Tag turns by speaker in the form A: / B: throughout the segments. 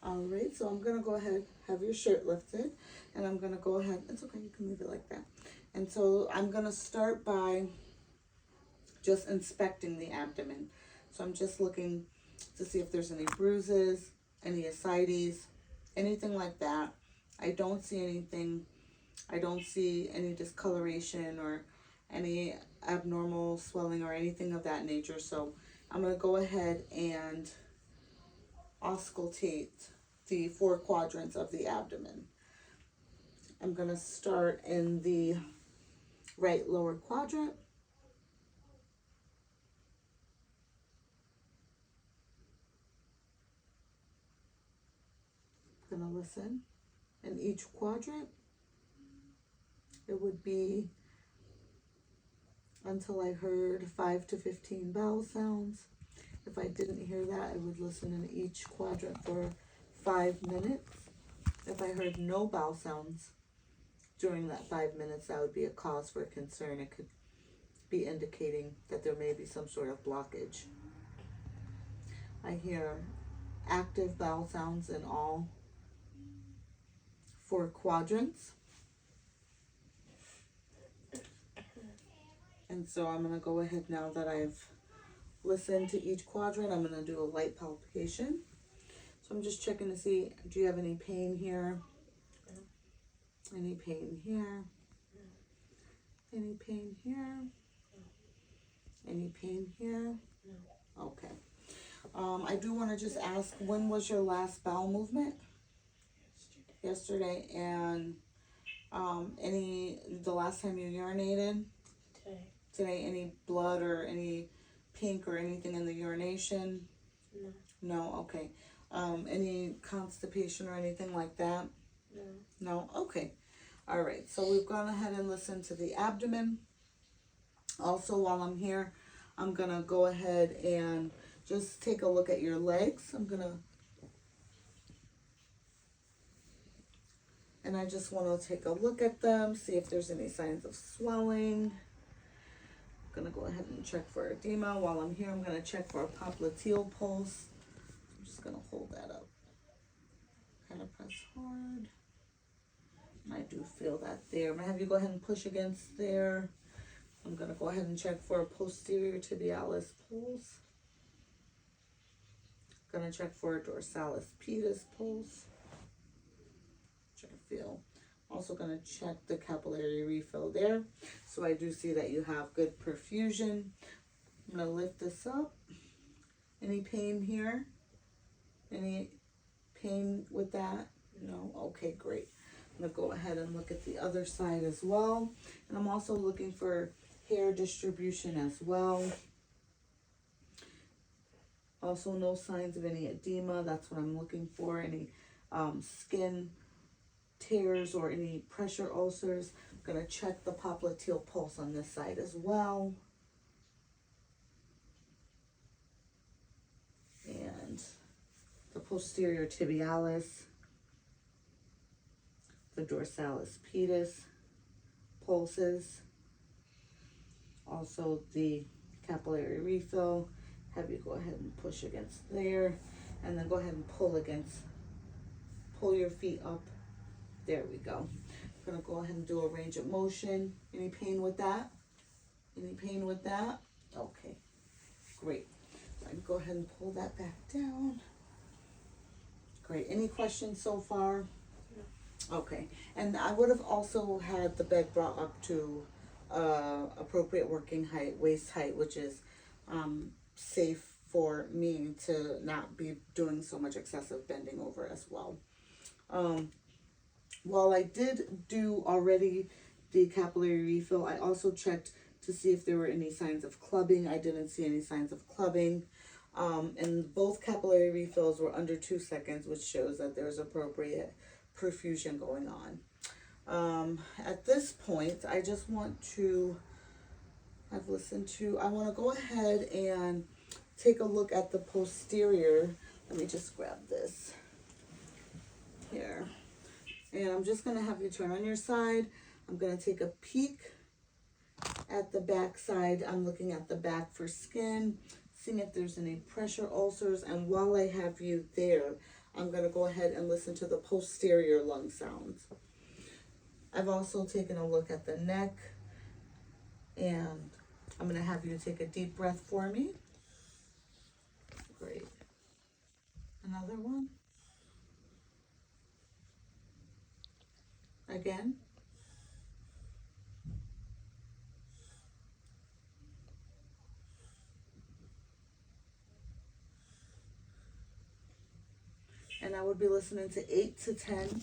A: All right, so I'm gonna go ahead, have your shirt lifted, and I'm gonna go ahead, it's okay, you can leave it like that. And so I'm gonna start by just inspecting the abdomen. So I'm just looking to see if there's any bruises, any ascites, anything like that. I don't see anything. I don't see any discoloration or any abnormal swelling or anything of that nature. So I'm going to go ahead and auscultate the four quadrants of the abdomen. I'm going to start in the right lower quadrant. I'm going to listen. In each quadrant, it would be until I heard 5 to 15 vowel sounds. If I didn't hear that, I would listen in each quadrant for 5 minutes. If I heard no vowel sounds during that 5 minutes, that would be a cause for concern. It could be indicating that there may be some sort of blockage. I hear active vowel sounds in all 4 quadrants. And so I'm going to go ahead, now that I've listened to each quadrant, I'm going to do a light palpation. So I'm just checking to see, do you have any pain here? No. Any pain here? No. Any pain here? No. Any pain here? No. Okay. I do want to just ask, when was your last bowel movement? Yesterday. And the last time you urinated? Today, any blood or any pink or anything in the urination? No. No, okay. Any constipation or anything like that? No. No? Okay. All right. So we've gone ahead and listened to the abdomen. Also, while I'm here, I'm going to go ahead and just take a look at your legs. And I just want to take a look at them, see if there's any signs of swelling. I'm going to go ahead and check for edema. While I'm here, I'm going to check for a popliteal pulse. I'm just going to hold that up. Kind of press hard. And I do feel that there. I'm going to have you go ahead and push against there. I'm going to go ahead and check for a posterior tibialis pulse. Going to check for a dorsalis pedis pulse. Try to feel. Also going to check the capillary refill there. So I do see that you have good perfusion. I'm going to lift this up. Any pain here? Any pain with that? No? Okay, great. I'm going to go ahead and look at the other side as well. And I'm also looking for hair distribution as well. Also no signs of any edema. That's what I'm looking for. Any skin tears or any pressure ulcers. I'm going to check the popliteal pulse on this side as well. And the posterior tibialis, the dorsalis pedis pulses, also the capillary refill. Have you go ahead and push against there, and then go ahead and pull your feet up. There we go. I'm gonna go ahead and do a range of motion. Any pain with that? Any pain with that? Okay, great. So I can go ahead and pull that back down. Great. Any questions so far? No. Okay. And I would have also had the bed brought up to appropriate working height, waist height, which is safe for me to not be doing so much excessive bending over as well. While I did do already the capillary refill, I also checked to see if there were any signs of clubbing. I didn't see any signs of clubbing. And both capillary refills were under 2 seconds, which shows that there's appropriate perfusion going on. At this point, I just want to, I want to go ahead and take a look at the posterior. Let me just grab this here. And I'm just going to have you turn on your side. I'm going to take a peek at the back side. I'm looking at the back for skin, seeing if there's any pressure ulcers. And while I have you there, I'm going to go ahead and listen to the posterior lung sounds. I've also taken a look at the neck, and I'm going to have you take a deep breath for me. Great. Another one. Again. And I would be listening to 8 to 10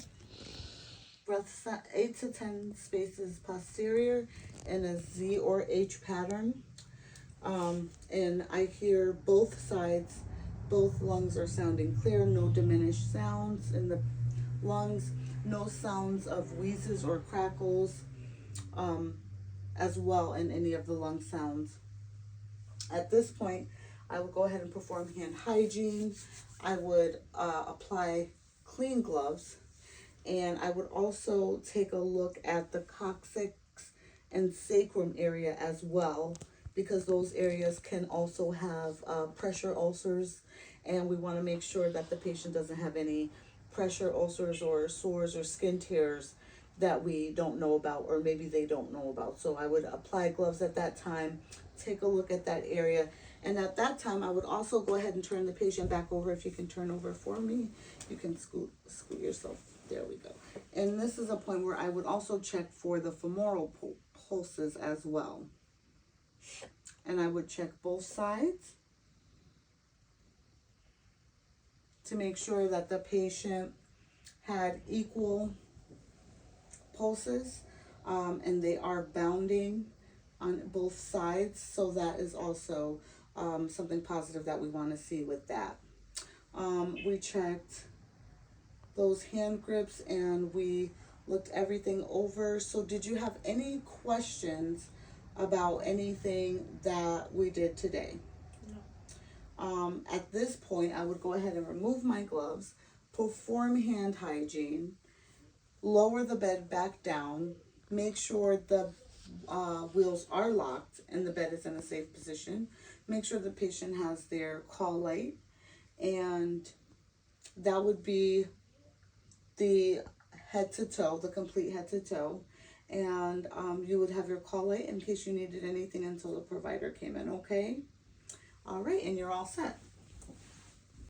A: breaths, 8 to 10 spaces posterior in a Z or H pattern. And I hear both sides, both lungs are sounding clear, no diminished sounds in the lungs, no sounds of wheezes or crackles as well in any of the lung sounds. At this point, I will go ahead and perform hand hygiene. I would apply clean gloves, and I would also take a look at the coccyx and sacrum area as well, because those areas can also have pressure ulcers, and we want to make sure that the patient doesn't have any pressure ulcers or sores or skin tears that we don't know about, or maybe they don't know about. So I would apply gloves at that time, take a look at that area, and at that time I would also go ahead and turn the patient back over. If you can turn over for me, you can scoot yourself. There we go. And this is a point where I would also check for the femoral pulses as well. And I would check both sides to make sure that the patient had equal pulses, and they are bounding on both sides. So that is also something positive that we want to see with that. We checked those hand grips and we looked everything over. So did you have any questions about anything that we did today? No. At this point, I would go ahead and remove my gloves, perform hand hygiene, lower the bed back down, make sure the wheels are locked and the bed is in a safe position, make sure the patient has their call light, and that would be the head to toe, the complete head to toe. And you would have your call light in case you needed anything until the provider came in, okay? All right, and you're all set.